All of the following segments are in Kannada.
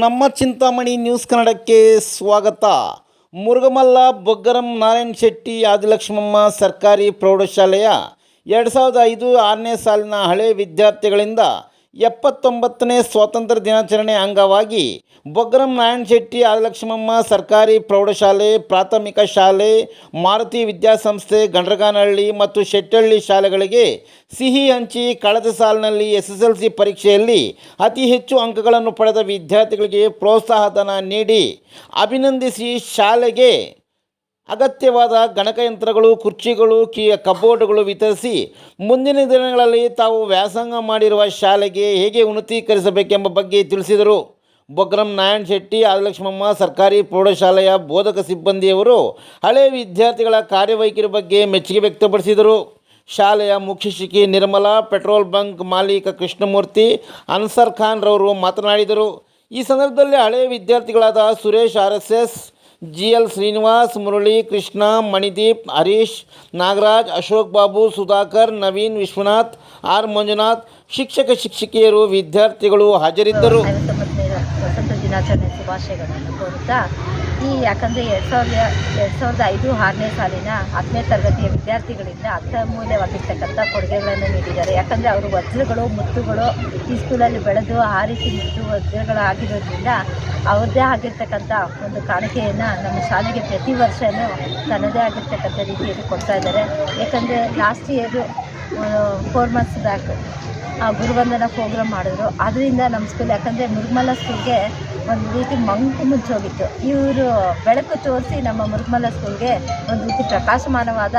ನಮ್ಮ ಚಿಂತಾಮಣಿ ನ್ಯೂಸ್ ಕನ್ನಡಕ್ಕೆ ಸ್ವಾಗತ. ಮುರುಗಮಲ್ಲ ಬೊಗ್ಗರಂ ನಾರಾಯಣ ಶೆಟ್ಟಿ ಆದಿಲಕ್ಷ್ಮಮ್ಮ ಸರ್ಕಾರಿ ಪ್ರೌಢಶಾಲೆಯ 2005-6ನೇ ಸಾಲಿನ ಹಳೆ ವಿದ್ಯಾರ್ಥಿಗಳಿಂದ 79ನೇ ಸ್ವಾತಂತ್ರ್ಯ ದಿನಾಚರಣೆ ಅಂಗವಾಗಿ ಬೊಗ್ಗರಂ ನಾರಾಯಣ ಶೆಟ್ಟಿ ಆದಿಲಕ್ಷ್ಮಮ್ಮ ಸರ್ಕಾರಿ ಪ್ರೌಢಶಾಲೆ, ಪ್ರಾಥಮಿಕ ಶಾಲೆ, ಮಾರುತಿ ವಿದ್ಯಾಸಂಸ್ಥೆ, ಗಂಡ್ರಗಾನಹಳ್ಳಿ ಮತ್ತು ಶೆಟ್ಟಹಳ್ಳಿ ಶಾಲೆಗಳಿಗೆ ಸಿಹಿ ಹಂಚಿ ಕಳೆದ ಸಾಲಿನಲ್ಲಿ SSLC ಪರೀಕ್ಷೆಯಲ್ಲಿ ಅತಿ ಹೆಚ್ಚು ಅಂಕಗಳನ್ನು ಪಡೆದ ವಿದ್ಯಾರ್ಥಿಗಳಿಗೆ ಪ್ರೋತ್ಸಾಹಧನ ನೀಡಿ ಅಭಿನಂದಿಸಿ ಶಾಲೆಗೆ ಅಗತ್ಯವಾದ ಗಣಕಯಂತ್ರಗಳು, ಕುರ್ಚಿಗಳು, ಕಬೋರ್ಡ್ಗಳು ವಿತರಿಸಿ ಮುಂದಿನ ದಿನಗಳಲ್ಲಿ ತಾವು ವ್ಯಾಸಂಗ ಮಾಡಿರುವ ಶಾಲೆಗೆ ಹೇಗೆ ಉನ್ನತೀಕರಿಸಬೇಕೆಂಬ ಬಗ್ಗೆ ತಿಳಿಸಿದರು. ಬೊಗ್ಗರಂ ನಾರಾಯಣ ಶೆಟ್ಟಿ ಆದಿಲಕ್ಷ್ಮಮ್ಮ ಸರ್ಕಾರಿ ಪ್ರೌಢಶಾಲೆಯ ಬೋಧಕ ಸಿಬ್ಬಂದಿಯವರು ಹಳೆ ವಿದ್ಯಾರ್ಥಿಗಳ ಕಾರ್ಯವೈಖರಿ ಬಗ್ಗೆ ಮೆಚ್ಚುಗೆ ವ್ಯಕ್ತಪಡಿಸಿದರು. ಶಾಲೆಯ ಮುಖ್ಯ ಶಿಕ್ಷಕಿ ನಿರ್ಮಲಾ, ಪೆಟ್ರೋಲ್ ಬಂಕ್ ಮಾಲೀಕ ಕೃಷ್ಣಮೂರ್ತಿ, ಅನ್ಸರ್ ಖಾನ್ ರವರು ಮಾತನಾಡಿದರು. ಈ ಸಂದರ್ಭದಲ್ಲಿ ಹಳೆ ವಿದ್ಯಾರ್ಥಿಗಳಾದ Suresh RSS, GL Srinivas, Murali, Krishna, Manideep, Harish, Nagaraj, Ashok Babu, Sudhakar, Naveen, Vishwanath, R Manjunath, ಶಿಕ್ಷಕಿಯರು, ವಿದ್ಯಾರ್ಥಿಗಳು ಹಾಜರಿದ್ದರು. ಸ್ವಾತಂತ್ರ್ಯ ದಿನಾಚರಣೆ ಶುಭಾಶಯಗಳನ್ನು ಕೋರುತ್ತಾ ಯಾಕಂದರೆ 2005-6ನೇ ಸಾಲಿನ 10ನೇ ತರಗತಿಯ ವಿದ್ಯಾರ್ಥಿಗಳಿಂದ ಅತ್ಯಮೂಲ್ಯವಾಗಿರ್ತಕ್ಕಂಥ ಕೊಡುಗೆಗಳನ್ನು ನೀಡಿದ್ದಾರೆ. ಯಾಕಂದರೆ ಅವರು ವಜ್ರಗಳು, ಮುತ್ತುಗಳು ಈ ಸ್ಕೂಲಲ್ಲಿ ಬೆಳೆದು ಆ ರೀತಿ ಮುತ್ತು ವಜ್ರಗಳಾಗಿರೋದ್ರಿಂದ ಅವ್ರದ್ದೇ ಆಗಿರ್ತಕ್ಕಂಥ ಒಂದು ಕಾಣಿಕೆಯನ್ನು ನಮ್ಮ ಶಾಲೆಗೆ ಪ್ರತಿ ವರ್ಷವೂ ತನ್ನದೇ ಆಗಿರ್ತಕ್ಕಂಥ ರೀತಿಯಲ್ಲಿ ಕೊಡ್ತಾ ಇದ್ದಾರೆ. ಯಾಕಂದರೆ last year 4 months back Guruvandana program ಮಾಡಿದ್ರು. ಅದರಿಂದ ನಮ್ಮ ಸ್ಕೂಲ್, ಯಾಕಂದರೆ ಮುರುಗಮಲ್ಲ ಸ್ಕೂಲ್ಗೆ ಒಂದು ರೀತಿ ಮಂಕು ಮುಚ್ಚೋಗಿತ್ತು. ಇವರು ಬೆಳಕು ತೋರಿಸಿ ನಮ್ಮ ಮುರುಗಮಲ್ಲ ಸ್ಕೂಲ್ಗೆ ಒಂದು ರೀತಿ ಪ್ರಕಾಶಮಾನವಾದ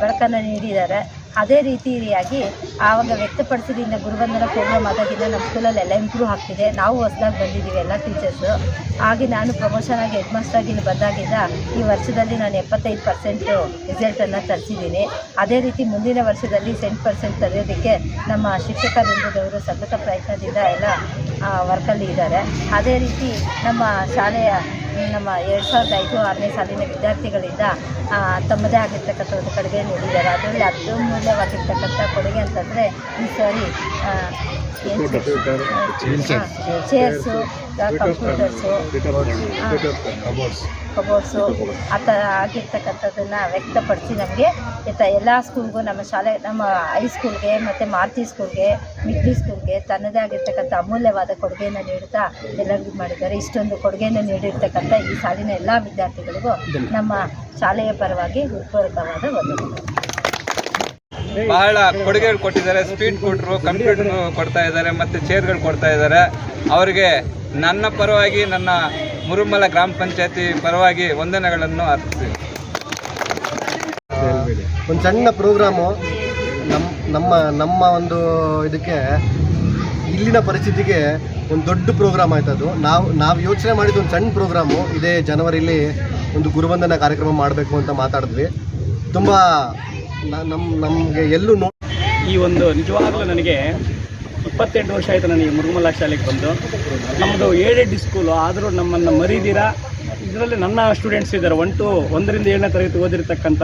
ಬೆಳಕನ್ನು ನೀಡಿದ್ದಾರೆ. ಅದೇ ರೀತಿಯಾಗಿ ಆವಾಗ ವ್ಯಕ್ತಪಡಿಸಿದಿಂದ ಗುರುವಂದನಾ ಪ್ರೋಗ್ರಾಮ್ ಆದಾಗಿಂದ ನಮ್ಮ ಸ್ಕೂಲಲ್ಲಿ ಎಲ್ಲ ಇಂಪ್ರೂವ್ ಆಗ್ತಿದೆ. ನಾವು ಹೊಸದಾಗಿ ಬಂದಿದ್ದೀವಿ ಎಲ್ಲ ಟೀಚರ್ಸು. ಹಾಗೆ ನಾನು ಪ್ರಮೋಷನ್ ಆಗಿ ಹೆಡ್ ಮಾಸ್ಟರ್ ಆಗಿ ಬಂದಾಗಿಂದ ಈ ವರ್ಷದಲ್ಲಿ ನಾನು 75% ರಿಸಲ್ಟನ್ನು ತರಿಸಿದ್ದೀನಿ. ಅದೇ ರೀತಿ ಮುಂದಿನ ವರ್ಷದಲ್ಲಿ 100% ತರೆಯೋದಕ್ಕೆ ನಮ್ಮ ಶಿಕ್ಷಕ ವೃಂದದವರು ಸತತ ಪ್ರಯತ್ನದಿಂದ ಎಲ್ಲ ವರ್ಕಲ್ಲಿ ಇದ್ದಾರೆ. ಅದೇ ರೀತಿ ನಮ್ಮ ಶಾಲೆಯ 2005-6ನೇ ಸಾಲಿನ ವಿದ್ಯಾರ್ಥಿಗಳಿಂದ ತಮ್ಮದೇ ಆಗಿರ್ತಕ್ಕಂಥ ಒಂದು ಕೊಡುಗೆ ನೀಡಿದ್ದಾರೆ. ಅದರಲ್ಲಿ ಅತ್ಯಮೂಲ್ಯವಾಗಿರ್ತಕ್ಕಂಥ ಕೊಡುಗೆ ಅಂತಂದರೆ ಈ ಸಾರಿ ಚೇರ್ಸು, ಕಂಪ್ಯೂಟರ್ಸು, ಕಬೋರ್ಡ್ಸು ಆ ಥರ ಆಗಿರ್ತಕ್ಕಂಥದ್ದನ್ನು ವ್ಯಕ್ತಪಡಿಸಿ ನಮಗೆ ಎಲ್ಲ ಸ್ಕೂಲ್ಗೂ, ನಮ್ಮ ಶಾಲೆ, ನಮ್ಮ ಹೈಸ್ಕೂಲ್ಗೆ ಮತ್ತು ಮಾರುತಿ ಸ್ಕೂಲ್ಗೆ, ಮಿಡ್ಲಿ ಸ್ಕೂಲ್ಗೆ ತನ್ನದೇ ಆಗಿರ್ತಕ್ಕಂಥ ಅಮೂಲ್ಯವಾದ ಕೊಡುಗೆಯನ್ನು ನೀಡುತ್ತಾ ಎಲ್ಲರಿಗೂ ಮಾಡಿದ್ದಾರೆ. ಇಷ್ಟೊಂದು ಕೊಡುಗೆಯನ್ನು ನೀಡಿರ್ತಕ್ಕಂಥ ಈ ಸಾಲಿನ ಎಲ್ಲ ವಿದ್ಯಾರ್ಥಿಗಳಿಗೂ ನಮ್ಮ ಶಾಲೆಯ ಪರವಾಗಿ ಹೃತ್ಪೂರ್ವಕವಾದ ವಂದನೆಗಳು. ಬಹಳ ಕೊಡುಗೆಗಳು ಕೊಟ್ಟಿದ್ದಾರೆ. ಸ್ಪೀಡ್ ಕೊಟ್ಟರು, ಕಂಪ್ಯೂಟರ್ ಕೊಡ್ತಾ ಇದ್ದಾರೆ ಮತ್ತು ಚೇರ್ಗಳು ಕೊಡ್ತಾ ಇದ್ದಾರೆ. ಅವರಿಗೆ ನನ್ನ ಪರವಾಗಿ, ನನ್ನ ಮುರುಗಮಲ್ಲ ಗ್ರಾಮ ಪಂಚಾಯತಿ ಪರವಾಗಿ ವಂದನೆಗಳನ್ನು ಅರ್ಪಿಸ್ತೀವಿ. ಒಂದು ಸಣ್ಣ ಪ್ರೋಗ್ರಾಮು ನಮ್ಮ ಒಂದು ಇದಕ್ಕೆ, ಇಲ್ಲಿನ ಪರಿಸ್ಥಿತಿಗೆ ಒಂದು ದೊಡ್ಡ ಪ್ರೋಗ್ರಾಮ್ ಆಯ್ತದು. ನಾವು ಯೋಚನೆ ಮಾಡಿದ ಒಂದು ಸಣ್ಣ ಪ್ರೋಗ್ರಾಮು ಇದೇ ಜನವರಿಲಿ ಒಂದು ಗುರುವಂದನಾ ಕಾರ್ಯಕ್ರಮ ಮಾಡಬೇಕು ಅಂತ ಮಾತಾಡಿದ್ವಿ. ತುಂಬ ನಮಗೆ ಎಲ್ಲೂ ಈ ಒಂದು ನಿಜವಾಗಲೂ ನನಗೆ 28 ವರ್ಷ ಆಯಿತು ನನಗೆ ಮುರುಗಮಲ್ಲ ಶಾಲೆಗೆ ಬಂದು. ನಮ್ಮದು ಏಡೆಡ್ ಸ್ಕೂಲು ಆದರೂ ನಮ್ಮನ್ನು ಮರೀದಿರ ಇದರಲ್ಲಿ ನನ್ನ ಸ್ಟೂಡೆಂಟ್ಸ್ ಇದ್ದಾರೆ. 1ರಿಂದ 7ನೇ ತರಗತಿ ಓದಿರ್ತಕ್ಕಂಥ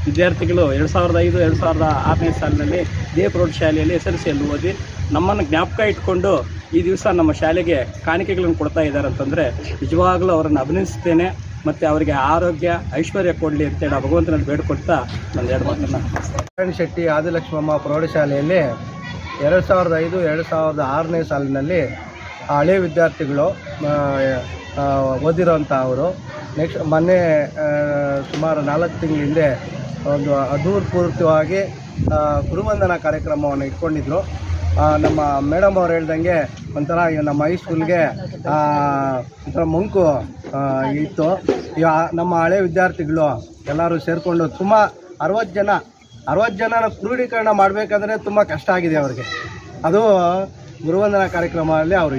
ವಿದ್ಯಾರ್ಥಿಗಳು 2005-2006ನೇ ಸಾಲಿನಲ್ಲಿ ಇದೇ ಪ್ರೌಢಶಾಲೆಯಲ್ಲಿ SSLCಯಲ್ಲಿ ಓದಿ ನಮ್ಮನ್ನು ಜ್ಞಾಪಕ ಇಟ್ಕೊಂಡು ಈ ದಿವಸ ನಮ್ಮ ಶಾಲೆಗೆ ಕಾಣಿಕೆಗಳನ್ನು ಕೊಡ್ತಾ ಇದ್ದಾರೆ ಅಂತಂದರೆ ನಿಜವಾಗಲೂ ಅವರನ್ನು ಅಭಿನಂದಿಸ್ತೇನೆ. ಮತ್ತು ಅವರಿಗೆ ಆರೋಗ್ಯ, ಐಶ್ವರ್ಯ ಕೊಡಲಿ ಅಂತೇಳಿ ಭಗವಂತನಲ್ಲಿ ಬೇಡ್ಕೊಳ್ತಾ ಒಂದೆರಡು ಮಾತನ್ನು. ನಾರಾಯಣ ಶೆಟ್ಟಿ ಆದಿಲಕ್ಷ್ಮಮ್ಮ ಪ್ರೌಢಶಾಲೆಯಲ್ಲಿ 2005-2006ನೇ ಸಾಲಿನಲ್ಲಿ ಹಳೆ ವಿದ್ಯಾರ್ಥಿಗಳು ಓದಿರೋಂಥ ಅವರು ಮೊನ್ನೆ ಸುಮಾರು 4 ತಿಂಗಳ ಹಿಂದೆ ಒಂದು ಅಧೂರ್ಪೂರ್ವಕವಾಗಿ ಗುರುವಂದನಾ ಕಾರ್ಯಕ್ರಮವನ್ನು ಇಟ್ಕೊಂಡಿದ್ರು. ನಮ್ಮ ಮೇಡಮ್ ಅವ್ರು ಹೇಳ್ದಂಗೆ ಒಂಥರ ನಮ್ಮ ಹೈಸ್ಕೂಲ್ಗೆ ಒಂಥರ ಮಂಕು ಇತ್ತು. ನಮ್ಮ ಹಳೆ ವಿದ್ಯಾರ್ಥಿಗಳು ಎಲ್ಲರೂ ಸೇರಿಕೊಂಡು ಸುಮಾರು 60 ಜನನ ಕ್ರೋಢೀಕರಣ ಮಾಡಬೇಕಂದ್ರೆ ತುಂಬ ಕಷ್ಟ ಆಗಿದೆ ಅವ್ರಿಗೆ. ಅದು ಗುರುವಂದನಾ ಕಾರ್ಯಕ್ರಮದಲ್ಲಿ ಅವರು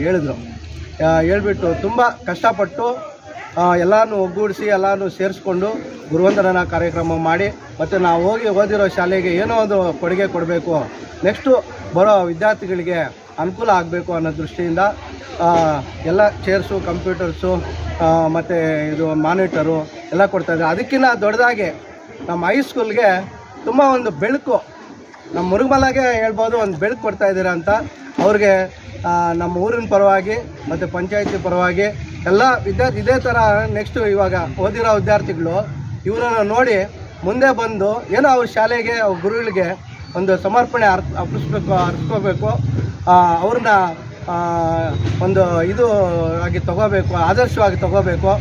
ಹೇಳ್ಬಿಟ್ಟು ತುಂಬ ಕಷ್ಟಪಟ್ಟು ಎಲ್ಲನೂ ಒಗ್ಗೂಡಿಸಿ ಎಲ್ಲನೂ ಸೇರಿಸ್ಕೊಂಡು ಗುರುವಂದನಾ ಕಾರ್ಯಕ್ರಮ ಮಾಡಿ, ಮತ್ತು ನಾವು ಹೋಗಿ ಓದಿರೋ ಶಾಲೆಗೆ ಏನೋ ಒಂದು ಕೊಡುಗೆ ಕೊಡಬೇಕು, ನೆಕ್ಸ್ಟು ಬರೋ ವಿದ್ಯಾರ್ಥಿಗಳಿಗೆ ಅನುಕೂಲ ಆಗಬೇಕು ಅನ್ನೋ ದೃಷ್ಟಿಯಿಂದ ಎಲ್ಲ ಚೇರ್ಸು, ಕಂಪ್ಯೂಟರ್ಸು ಮತ್ತು ಇದು ಮಾನಿಟರು ಎಲ್ಲ ಕೊಡ್ತಾಯಿದ್ದಾರೆ. ಅದಕ್ಕಿಂತ ದೊಡ್ಡದಾಗಿ ನಮ್ಮ ಹೈಸ್ಕೂಲ್ಗೆ ತುಂಬ ಒಂದು ಬೆಳಕು, ನಮ್ಮ ಮುರುಗಮಲ್ಲಗೆ ಹೇಳ್ಬೋದು, ಒಂದು ಬೆಳಕು ಕೊಡ್ತಾಯಿದ್ದೀರ ಅಂತ ಅವ್ರಿಗೆ ನಮ್ಮ ಊರಿನ ಪರವಾಗಿ ಮತ್ತು ಪಂಚಾಯತಿ ಪರವಾಗಿ ಎಲ್ಲ ಇದೇ ಥರ ನೆಕ್ಸ್ಟು ಇವಾಗ ಓದಿರೋ ವಿದ್ಯಾರ್ಥಿಗಳು ಇವರನ್ನು ನೋಡಿ ಮುಂದೆ ಬಂದು ಏನೋ ಅವ್ರ ಶಾಲೆಗೆ ಅವ್ರ ಗುರುಗಳಿಗೆ ಒಂದು ಸಮರ್ಪಣೆ ಅರ್ಪಿಸ್ಕೋಬೇಕು, ಅವ್ರನ್ನ ಒಂದು ಇದು ಆಗಿ ತಗೋಬೇಕು, ಆದರ್ಶವಾಗಿ ತಗೋಬೇಕು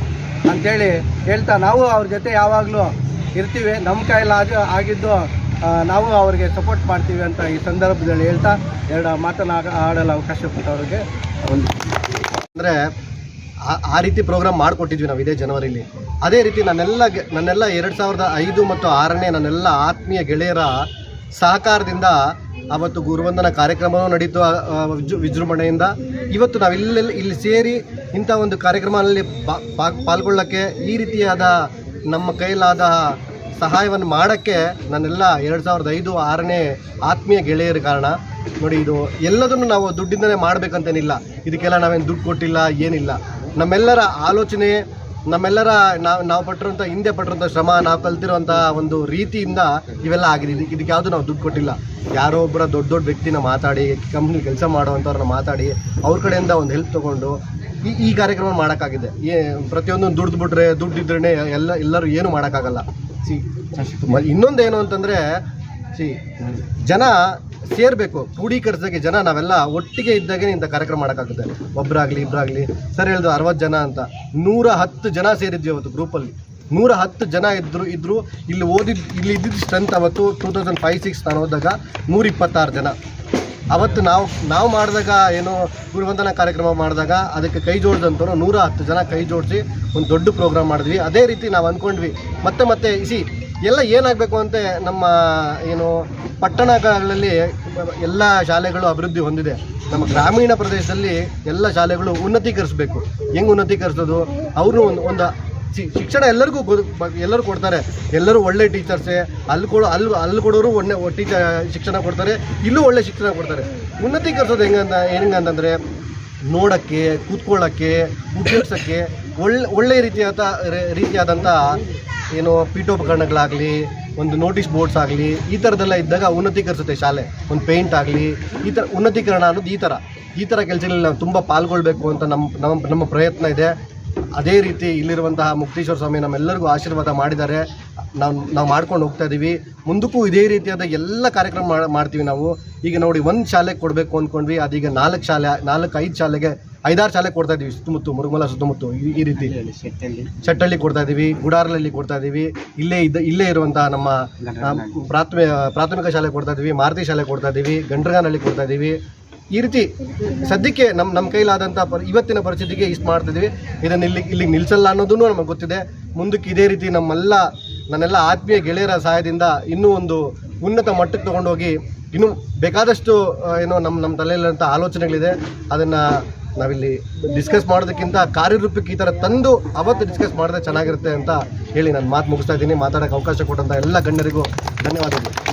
ಅಂಥೇಳಿ ಹೇಳ್ತಾ ನಾವು ಅವ್ರ ಜೊತೆ ಯಾವಾಗಲೂ ಇರ್ತೀವಿ. ನಮ್ಮ ಕೈಯಲ್ಲಿ ಆಗಿದ್ದು ನಾವು ಅವ್ರಿಗೆ ಸಪೋರ್ಟ್ ಮಾಡ್ತೀವಿ ಅಂತ ಈ ಸಂದರ್ಭದಲ್ಲಿ ಹೇಳ್ತಾ ಆಡಲು ಅವಕಾಶ ಕೊಟ್ಟವ್ರಿಗೆ ಅಂದರೆ ಆ ರೀತಿ ಪ್ರೋಗ್ರಾಮ್ ಮಾಡಿಕೊಟ್ಟಿದ್ವಿ ನಾವು ಇದೇ ಜನವರಿಲಿ. ಅದೇ ರೀತಿ ನನ್ನೆಲ್ಲ 2005 ಮತ್ತು 6ನೇ ನನ್ನೆಲ್ಲ ಆತ್ಮೀಯ ಗೆಳೆಯರ ಸಹಕಾರದಿಂದ ಅವತ್ತು ಗುರುವಂದನ ಕಾರ್ಯಕ್ರಮವೂ ನಡೀತು ವಿಜೃಂಭಣೆಯಿಂದ. ಇವತ್ತು ನಾವು ಇಲ್ಲಿ ಸೇರಿ ಇಂಥ ಒಂದು ಕಾರ್ಯಕ್ರಮದಲ್ಲಿ ಪಾಲ್ಗೊಳ್ಳೋಕ್ಕೆ ಈ ರೀತಿಯಾದ ನಮ್ಮ ಕೈಲಾದ ಸಹಾಯವನ್ನು ಮಾಡೋಕ್ಕೆ ನನ್ನೆಲ್ಲ 2005, 6ನೇ ಆತ್ಮೀಯ ಗೆಳೆಯರ ಕಾರಣ. ನೋಡಿ, ಇದು ಎಲ್ಲದನ್ನು ನಾವು ದುಡ್ಡಿಂದಲೇ ಮಾಡಬೇಕಂತೇನಿಲ್ಲ, ಇದಕ್ಕೆಲ್ಲ ನಾವೇನು ದುಡ್ಡು ಕೊಟ್ಟಿಲ್ಲ, ಏನಿಲ್ಲ. ನಮ್ಮೆಲ್ಲರ ಆಲೋಚನೆ, ನಮ್ಮೆಲ್ಲರ ನಾವು ಪಟ್ಟಿರೋಂಥ ಹಿಂದೆ ಪಟ್ಟಿರೋಂಥ ಶ್ರಮ, ನಾವು ಕಲ್ತಿರೋಂಥ ಒಂದು ರೀತಿಯಿಂದ ಇವೆಲ್ಲ ಆಗಿದೆ. ಇದಕ್ಕೆ ಯಾವುದು ನಾವು ದುಡ್ಡು ಕೊಟ್ಟಿಲ್ಲ. ಯಾರೋ ಒಬ್ಬರ ದೊಡ್ಡ ವ್ಯಕ್ತಿನ ಮಾತಾಡಿ, ಕಂಪ್ನಿ ಕೆಲಸ ಮಾಡೋವಂಥವ್ರನ್ನ ಮಾತಾಡಿ ಅವ್ರ ಕಡೆಯಿಂದ ಒಂದು ಹೆಲ್ಪ್ ತೊಗೊಂಡು ಈ ಕಾರ್ಯಕ್ರಮ ಮಾಡೋಕ್ಕಾಗಿದೆ. ಪ್ರತಿಯೊಂದು ದುಡ್ಡಿದ್ರೇ ಎಲ್ಲರೂ ಏನು ಮಾಡೋಕ್ಕಾಗಲ್ಲ. ಇನ್ನೊಂದೇನು ಅಂತಂದರೆ ಜನ ಸೇರಬೇಕು, ಕ್ರೋಢೀಕರಿಸಿದಾಗೆ ಜನ ನಾವೆಲ್ಲ ಒಟ್ಟಿಗೆ ಇದ್ದಾಗೆ ಇಂಥ ಕಾರ್ಯಕ್ರಮ ಮಾಡೋಕ್ಕಾಗುತ್ತೆ. ಒಬ್ಬರಾಗಲಿ ಇಬ್ಬರಾಗಲಿ, ಸರ್ ಹೇಳಿದ್ರು 60 ಜನ ಅಂತ, 110 ಜನ ಸೇರಿದ್ವಿ ಅವತ್ತು ಗ್ರೂಪಲ್ಲಿ. 110 ಜನ ಇದ್ದರು. ಇಲ್ಲಿ ಇದ್ದಿದ್ದು ಸ್ಟ್ರೆಂತ್ ಅವತ್ತು 2005-06 ನಾನು ಹೋದಾಗ 126 ಜನ. ಅವತ್ತು ನಾವು ಮಾಡಿದಾಗ ಏನೋ ಗುರುವಂದನ ಕಾರ್ಯಕ್ರಮ ಮಾಡಿದಾಗ ಅದಕ್ಕೆ ಕೈ ಜೋಡಿದಂಥವ್ರು 110 ಜನ ಕೈ ಜೋಡಿಸಿ ಒಂದು ದೊಡ್ಡ ಪ್ರೋಗ್ರಾಮ್ ಮಾಡಿದ್ವಿ. ಅದೇ ರೀತಿ ನಾವು ಅಂದ್ಕೊಂಡ್ವಿ ಮತ್ತೆ ಎಲ್ಲ ಏನಾಗಬೇಕು ಅಂತ ನಮ್ಮ ಪಟ್ಟಣಗಳಲ್ಲಿ ಎಲ್ಲ ಶಾಲೆಗಳು ಅಭಿವೃದ್ಧಿ ಹೊಂದಿದೆ. ನಮ್ಮ ಗ್ರಾಮೀಣ ಪ್ರದೇಶದಲ್ಲಿ ಎಲ್ಲ ಶಾಲೆಗಳು ಉನ್ನತೀಕರಿಸಬೇಕು. ಹೆಂಗೆ ಉನ್ನತೀಕರಿಸೋದು? ಅವರು ಒಂದು ಶಿಕ್ಷಣ ಎಲ್ಲರೂ ಕೊಡ್ತಾರೆ, ಎಲ್ಲರೂ ಒಳ್ಳೆ ಟೀಚರ್ಸೇ. ಅಲ್ಲಿ ಕೊಡೋರು ಒಳ್ಳೆ ಶಿಕ್ಷಣ ಕೊಡ್ತಾರೆ, ಇಲ್ಲೂ ಒಳ್ಳೆ ಶಿಕ್ಷಣ ಕೊಡ್ತಾರೆ. ಉನ್ನತೀಕರಿಸೋದು ಹೆಂಗಂತಂದರೆ ನೋಡೋಕ್ಕೆ, ಕೂತ್ಕೊಳ್ಳೋಕ್ಕೆ, ಉಪಯೋಗಿಸೋಕ್ಕೆ ಒಳ್ಳೆ ರೀತಿಯಾದಂಥ ಪೀಠೋಪಕರಣಗಳಾಗಲಿ, ಒಂದು ನೋಟಿಸ್ ಬೋರ್ಡ್ಸ್ ಆಗಲಿ, ಈ ಥರದ್ದೆಲ್ಲ ಇದ್ದಾಗ ಉನ್ನತೀಕರಿಸುತ್ತೆ ಶಾಲೆ. ಒಂದು ಪೇಂಟ್ ಆಗಲಿ, ಈ ಥರ ಉನ್ನತೀಕರಣ ಅನ್ನೋದು ಈ ಥರ ಕೆಲಸಗಳಲ್ಲಿ ನಾವು ತುಂಬ ಪಾಲ್ಗೊಳ್ಬೇಕು ಅಂತ ನಮ್ಮ ಪ್ರಯತ್ನ ಇದೆ. ಅದೇ ರೀತಿ ಇಲ್ಲಿರುವಂತಹ ಮುಕ್ತೇಶ್ವರ ಸ್ವಾಮಿ ನಮ್ಮೆಲ್ಲರಿಗೂ ಆಶೀರ್ವಾದ ಮಾಡಿದ್ದಾರೆ. ನಾವು ಮಾಡ್ಕೊಂಡು ಹೋಗ್ತಾ ಇದ್ದೀವಿ. ಮುಂದಕ್ಕೂ ಇದೇ ರೀತಿಯಾದ ಎಲ್ಲ ಕಾರ್ಯಕ್ರಮ ಮಾಡ್ತೀವಿ ನಾವು. ಈಗ ನೋಡಿ, ಒಂದು ಶಾಲೆಗೆ ಕೊಡಬೇಕು ಅಂದ್ಕೊಂಡ್ವಿ, ಅದೀಗ 4-5 ಶಾಲೆಗೆ 5-6 ಶಾಲೆ ಕೊಡ್ತಾ ಇದ್ದೀವಿ. ಮುರುಗಮಲ್ಲ ಸುತ್ತಮುತ್ತ ಈ ರೀತಿ ಚಟ್ಟಳ್ಳಿ ಕೊಡ್ತಾ ಇದ್ದೀವಿ, ಗುಡಾರಲಲ್ಲಿ ಕೊಡ್ತಾ ಇದ್ದೀವಿ. ಇಲ್ಲೇ ಇರುವಂತಹ ನಮ್ಮ ಪ್ರಾಥಮಿಕ ಶಾಲೆ ಕೊಡ್ತಾ ಇದ್ದೀವಿ, ಮಾರುತಿ ಶಾಲೆ ಕೊಡ್ತಾ ಇದ್ದೀವಿ, ಗಂಡ್ರಗಾನಲ್ಲಿ ಕೊಡ್ತಾ ಇದ್ದೀವಿ. ಈ ರೀತಿ ಸದ್ಯಕ್ಕೆ ನಮ್ಮ ಕೈಲಾದಂಥ ಇವತ್ತಿನ ಪರಿಸ್ಥಿತಿಗೆ ಇಷ್ಟು ಮಾಡ್ತಿದ್ವಿ. ಇದನ್ನು ಇಲ್ಲಿಗೆ ನಿಲ್ಲಿಸಲ್ಲ ಅನ್ನೋದೂ ನಮಗೆ ಗೊತ್ತಿದೆ. ಮುಂದಕ್ಕೆ ಇದೇ ರೀತಿ ನನ್ನೆಲ್ಲ ಆತ್ಮೀಯ ಗೆಳೆಯರ ಸಹಾಯದಿಂದ ಇನ್ನೂ ಒಂದು ಉನ್ನತ ಮಟ್ಟಕ್ಕೆ ತೊಗೊಂಡೋಗಿ ಇನ್ನೂ ಬೇಕಾದಷ್ಟು ನಮ್ಮ ತಲೆಯಲ್ಲಿರುವಂಥ ಆಲೋಚನೆಗಳಿದೆ. ಅದನ್ನು ನಾವಿಲ್ಲಿ ಡಿಸ್ಕಸ್ ಮಾಡೋದಕ್ಕಿಂತ ಕಾರ್ಯರೂಪಕ್ಕೆ ಈ ಥರ ತಂದು ಅವತ್ತು ಡಿಸ್ಕಸ್ ಮಾಡಿದ್ರೆ ಚೆನ್ನಾಗಿರುತ್ತೆ ಅಂತ ಹೇಳಿ ನಾನು ಮಾತು ಮುಗಿಸ್ತಾ ಇದ್ದೀನಿ. ಮಾತಾಡೋಕ್ಕೆ ಅವಕಾಶ ಕೊಟ್ಟಂಥ ಎಲ್ಲ ಗಣ್ಯರಿಗೂ ಧನ್ಯವಾದಗಳು.